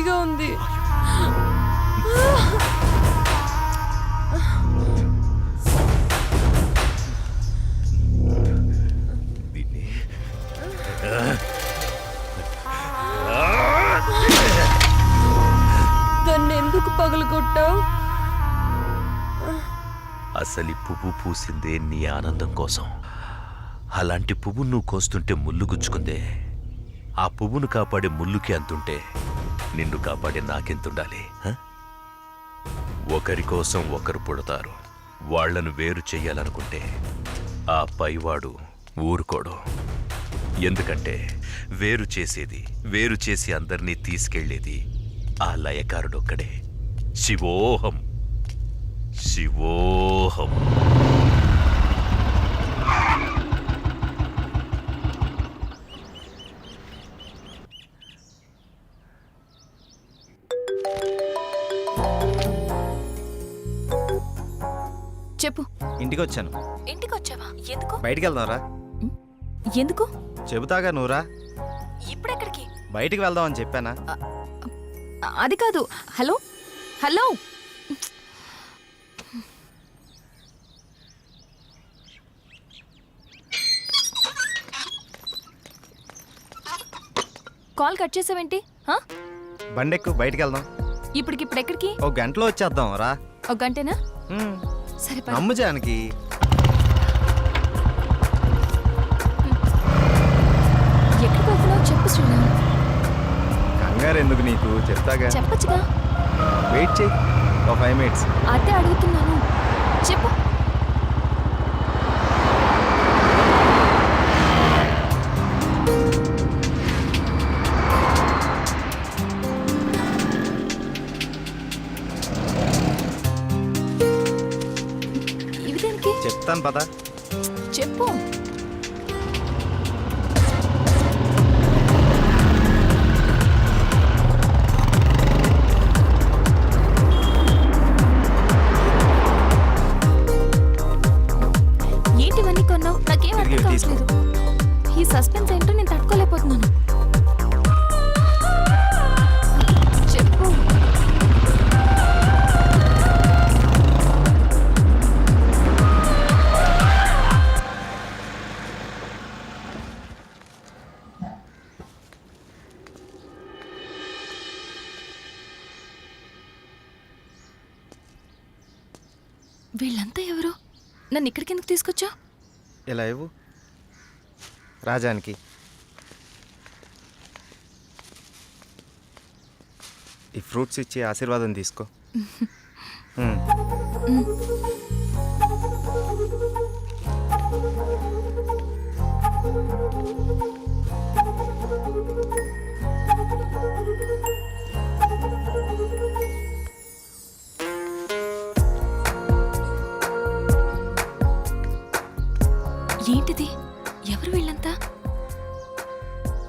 నొప్పిగా ఉంది. దాన్ని ఎందుకు పగలగొట్టావు? అసలు పువ్వు పూసిందే నీ ఆనందం కోసం. అలాంటి పువ్వు నువ్వు కోస్తుంటే ముళ్ళు గుచ్చుకుందే. ఆ పువ్వును కాపాడే ముళ్ళుకి అంతుంటే నిన్ను కాపాడే నాకెంతుండాలి? ఒకరి కోసం ఒకరు పుడతారు. వాళ్లను వేరు చెయ్యాలనుకుంటే ఆ పైవాడు ఊరుకోడు. ఎందుకంటే వేరు చేసి అందర్నీ తీసుకెళ్లేది ఆ లయకారుడొక్కడే. శివోహం శివోహం. చెప్పు. ఇంటికి వచ్చాను. ఇంటికి వచ్చావా? ఎందుకు? బయటికి వెళ్దాంరా. ఎందుకు? చెబుతాగా నువ్వురా. ఇప్పుడెక్కడికి? బయటికి వెళ్దామని చెప్పానా? అది కాదు. హలో హలో, కాల్ కట్ చేసావేంటి? బండెక్కు, బయటికి వెళ్దాం. ఇప్పటికిప్పుడు ఎక్కడికి? ఒక గంటలో వచ్చేద్దాం రా. ఒక గంటేనా? సరే పద. నమ్ము జానకి. ఎక్కడికి వెళ్తున్నావు చెప్పు శ్రీరామ్. కంగారు ఎందుకు నీకు, చెప్తాగా. చెప్పచ్చుగా. వెయిట్ చెయ్యి, ఒక 5 minutes. అదే అడుగుతున్నాను, చెప్పు. ఇవి దేనికి? చెప్తాను పద. చెప్పు. ఏంటివన్నీ కొన్నావు? నాకేం అర్థం కావట్లేదు. ఈ సస్పెన్స్ ఏంటో నేను తట్టుకోలేకపోతున్నాను. చెప్పు. వీళ్ళంతా ఎవరు? నన్ను ఇక్కడికి ఎందుకు తీసుకొచ్చా? ఇలా ఇవ్వు రాజానికి. ఈ ఫ్రూట్స్ ఇచ్చి ఆశీర్వాదం తీసుకో. ఏంటిది? ఎవరు వీళ్ళంతా?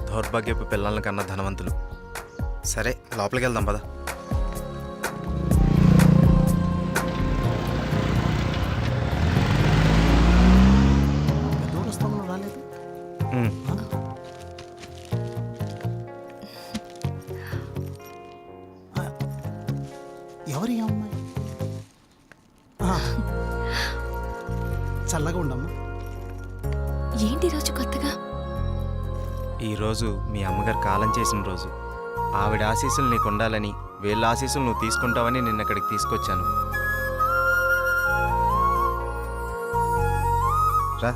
దౌర్భాగ్యపు పిల్లల కన్నా ధనవంతులు. సరే లోపలికి వెళ్దాం పద. ఎవరి అమ్మాయి? చల్లగా ఉండమ్మా. ఏంటి రోజు కొత్తగా? ఈరోజు మీ అమ్మగారు కాలం చేసిన రోజు. ఆవిడ ఆశీస్సులు నీకు ఉండాలని, వీళ్ళ ఆశీస్సులు నువ్వు తీసుకుంటావని నిన్న ఇక్కడికి తీసుకొచ్చాను. రా.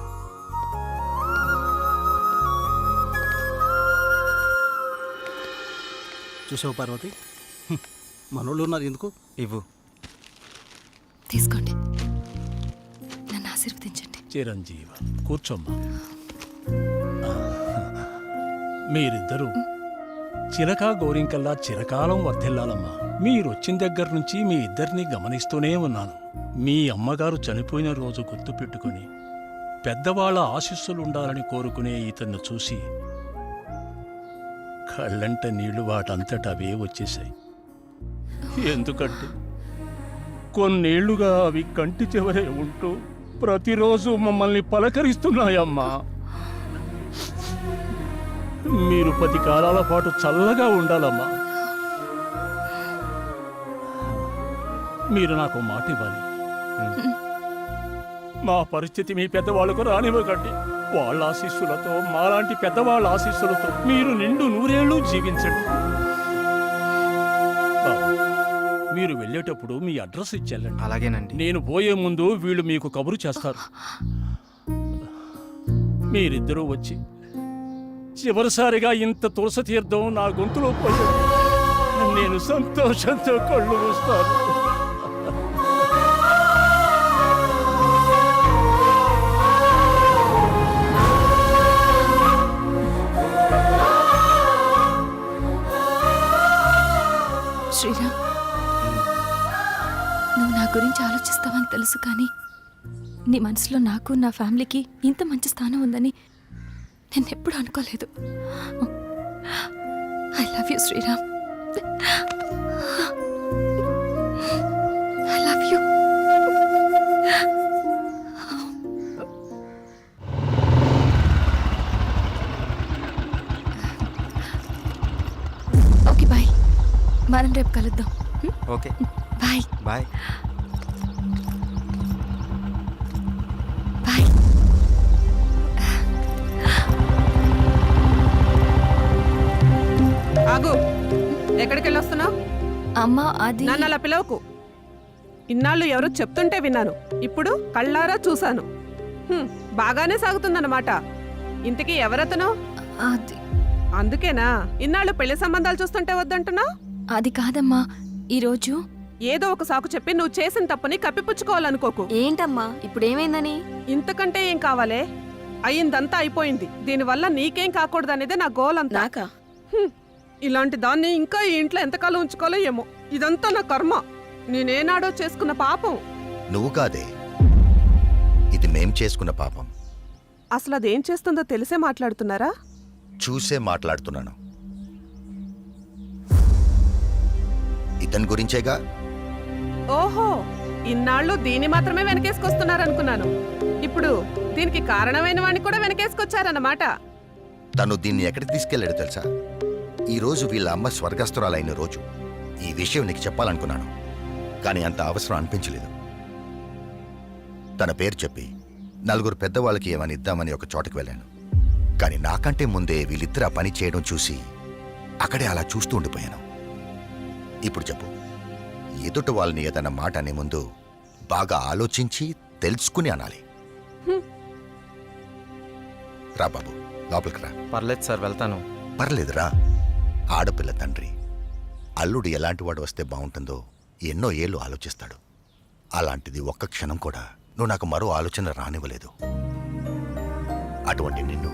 చూసావు పార్వతి, మనోళ్ళు ఉన్నారు ఎందుకు? ఇవ్వు. తీసుకోండి, నన్ను ఆశీర్వదించండి. చిరంజీవ, కూర్చోమ్మా. మీరిద్దరూ చిలకా గోరింకల్లా చిరకాలం వర్ధిల్లాలమ్మా. మీరొచ్చిన దగ్గర నుంచి మీ ఇద్దరిని గమనిస్తూనే ఉన్నాను. మీ అమ్మగారు చనిపోయిన రోజు గుర్తుపెట్టుకుని పెద్దవాళ్ల ఆశీస్సులుండాలని కోరుకునే ఇతన్ని చూసి కళ్ళంట నీళ్లు వాటంతట అవే వచ్చేశాయి. ఎందుకంటే కొన్నేళ్లుగా అవి కంటి చివరే ఉంటూ ప్రతిరోజు మమ్మల్ని పలకరిస్తున్నాయమ్మా. మీరు 10 కాలాల పాటు చల్లగా ఉండాలమ్మా. మీరు నాకు మాట ఇవ్వాలి. మా పరిస్థితి మీ పెద్దవాళ్ళకు రానివ్వకండి. వాళ్ళ ఆశీస్సులతో, మాలాంటి పెద్దవాళ్ళ ఆశీస్సులతో మీరు నిండు నూరేళ్లు జీవించండి. బాబు, మీరు వెళ్ళేటప్పుడు మీ అడ్రస్ ఇచ్చెళ్ళండి. అలాగేనండి. నేను పోయే ముందు వీళ్ళు మీకు కబురు చేస్తారు. మీరిద్దరూ వచ్చి చివరిసారిగా ఇంత తులసి తీర్థం నా గొంతులో పోయి నేను సంతోషంతో కళ్ళు మూస్తాను. శ్రీరామ్, నువ్వు నా గురించి ఆలోచిస్తావని తెలుసు, కానీ నీ మనసులో నాకు, నా ఫ్యామిలీకి ఇంత మంచి స్థానం ఉందని నేను ఎప్పుడు అనుకోలేదు. I love you Sriram. I love you. Okay bye, మనం రేపు కలుద్దాం. Okay, bye bye. బాయ్. ఆగు, ఎక్కడికి వెళ్ళొస్తున్నావు? అమ్మ, అది నన్ను అలా పిలవకు. ఇన్నాళ్ళు ఎవరో చెప్తుంటే విన్నాను, ఇప్పుడు కళ్ళారా చూశాను. బాగానే సాగుతుందన్నమాట. ఇంతకీ ఎవరతను? అది అందుకేనా ఇన్నాళ్ళు పెళ్లి సంబంధాలు చూస్తుంటే వద్దంటున్నా? అది కాదమ్మా, ఈరోజు ఏదో ఒక సాకు చెప్పి నువ్వు చేసిన తప్పుని కప్పిపుచ్చుకోవాలనుకోకు. ఏంటమ్మా ఇప్పుడు ఏమైందని? ఇంతకంటే ఏం కావాలే? అయ్యిందంతా అయిపోయింది. దీనివల్ల నీకేం కాకూడదనేదే నా గోల్ అంతా. నాకా? ఇలాంటి దాన్ని ఇంకా ఈ ఇంట్లో ఎంతకాలం ఉంచుకోవాలో ఏమో. ఇదంతా నా కర్మ. నేనేనాడో చేసుకున్న పాపం. నువ్వు కాదే, ఇది మేం చేసుకున్న పాపం. అసలు అదేం చేస్తుందో తెలిసే మాట్లాడుతున్నారా? చూసే మాట్లాడుతున్నాను. ఇతని గురించేగా. ఓహో, ఇన్నాళ్ళు దీన్ని మాత్రమే వెనకేసుకొస్తున్నారనుకున్నాను. ఇప్పుడు దీనికి కారణమైన వాడిని కూడా వెనకేసుకొచ్చారన్నమాట. తను దీన్ని ఎక్కడికి తీసుకెళ్లాడో తెలుసా? ఈ రోజు వీళ్ళ అమ్మ స్వర్గస్థురాలైన రోజు. ఈ విషయం నీకు చెప్పాలనుకున్నాను, కానీ అంత అవసరం అనిపించలేదు. తన పేరు చెప్పి నలుగురు పెద్దవాళ్ళకి ఏమని ఇద్దామని ఒక చోటకి వెళ్ళాను. కానీ నాకంటే ముందే వీళ్ళిద్దరు ఆ పని చేయడం చూసి అక్కడే అలా చూస్తూ ఉండిపోయాను. ఇప్పుడు చెప్పు, ఎదుట వాళ్ళని ఏదన్నా మాట అనే ముందు బాగా ఆలోచించి తెలుసుకుని అనాలి. రా బాబు, లోపలికి రా. పర్లేదు సార్, వెళ్తాను. పర్లేదురా. ఆడపిల్ల తండ్రి, అల్లుడు ఎలాంటివాడు వస్తే బాగుంటుందో ఎన్నో ఏళ్ళు ఆలోచిస్తాడు. అలాంటిది ఒక్క క్షణం కూడా నువ్వు నాకు మరో ఆలోచన రానివ్వలేదు. అటువంటి నిన్ను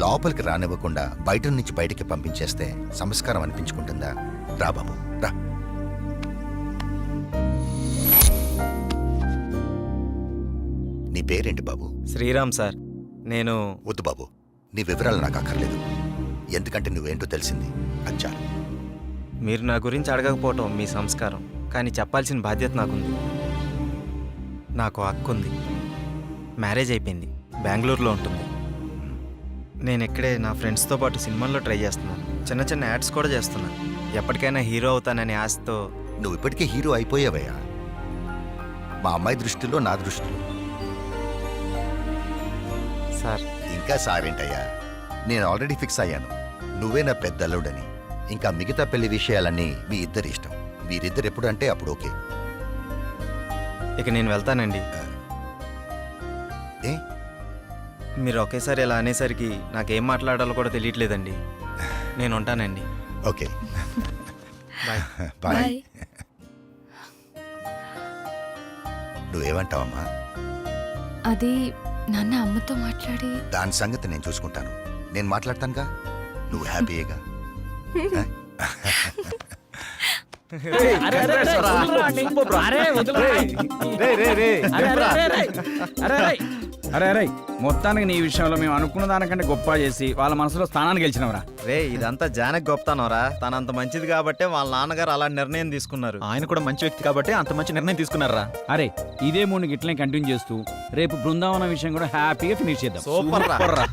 లోపలికి రానివ్వకుండా బయట నుంచి బయటికి పంపించేస్తే సంస్కారం అనిపించుకుంటుందా? రా బాబు, రా. నీ పేరేంటి బాబు? శ్రీరామ్ సార్. నేను వద్దు బాబు, నీ వివరాలు నాకు అక్కర్లేదు. ఎందుకంటే నువ్వేంటో తెలిసింది, అచ్చా. మీరు నా గురించి అడగకపోవటం మీ సంస్కారం, కానీ చెప్పాల్సిన బాధ్యత నాకుంది. నాకు హక్కు ఉంది. మ్యారేజ్ అయిపోయింది, బెంగళూరులో ఉంటుంది. నేను ఇక్కడే నా ఫ్రెండ్స్తో పాటు సినిమాల్లో ట్రై చేస్తున్నాను. చిన్న చిన్న యాడ్స్ కూడా చేస్తున్నాను. ఎప్పటికైనా హీరో అవుతాననే ఆశతో. నువ్వు ఇప్పటికే హీరో అయిపోయావయ్యా. మా అమ్మాయి దృష్టిలో, నా దృష్టిలో. సార్, ఇంకా సారేంటయ్యా, నేను ఆల్రెడీ ఫిక్స్ అయ్యాను. నువ్వే నా పెద్ద అల్లుడని. ఇంకా మిగతా పెళ్లి విషయాలన్నీ మీ ఇద్దరి ఇష్టం. మీరిద్దరు ఎప్పుడు అంటే అప్పుడు ఓకే. ఇక నేను వెళ్తానండి. ఏ? మీరు ఒకేసారి ఇలా అనేసరికి నాకేం మాట్లాడాలో కూడా తెలియట్లేదండి. నేను ఉంటానండి. Okay, bye. బాయ్. బాయ్. నువ్వేమంటావమ్మా? అది నాన్న అమ్మతో మాట్లాడి దాని సంగతి నేను చూసుకుంటాను. నేను మాట్లాడతానుగా, నువ్వు హ్యాపీయేగా. అరే మొత్తానికి నీ విషయంలో మేము అనుకున్న దానికంటే గొప్ప చేసి వాళ్ళ మనసులో స్థానాన్ని గెలిచినవరా. రే, ఇదంతా జానకి గొప్పతనవరా. తనంత మంచిది కాబట్టే వాళ్ళ నాన్నగారు అలాంటి నిర్ణయం తీసుకున్నారు. ఆయన కూడా మంచి వ్యక్తి కాబట్టి అంత మంచి నిర్ణయం తీసుకున్నారా. అరే, ఇదే మూడు గిట్లనే కంటిన్యూ చేస్తూ రేపు బృందావనం విషయం కూడా హ్యాపీగా ఫినిష్ చేద్దాం. సూపర్ రా.